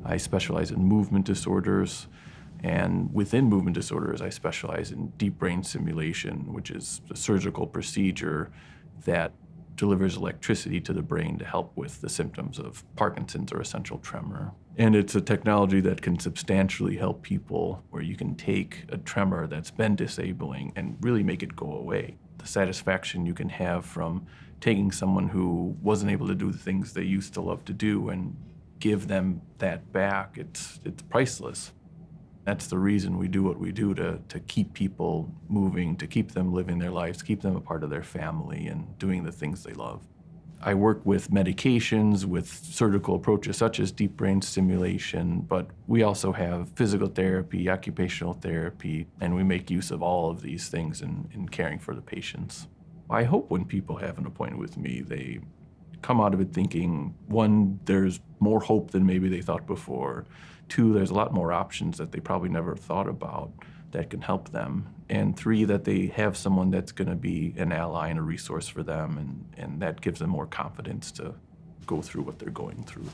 I specialize in movement disorders, and within movement disorders, I specialize in deep brain stimulation, which is a surgical procedure that delivers electricity to the brain to help with the symptoms of Parkinson's or essential tremor. And it's a technology that can substantially help people, where you can take a tremor that's been disabling and really make it go away. The satisfaction you can have from taking someone who wasn't able to do the things they used to love to do and give them that back, it's priceless. That's the reason we do what we do, to keep people moving, to keep them living their lives, keep them a part of their family and doing the things they love. I work with medications, with surgical approaches such as deep brain stimulation, but we also have physical therapy, occupational therapy, and we make use of all of these things in caring for the patients. I hope when people have an appointment with me, they come out of it thinking, one, there's more hope than maybe they thought before. Two, there's a lot more options that they probably never thought about that can help them. And three, that they have someone that's going to be an ally and a resource for them, and that gives them more confidence to go through what they're going through.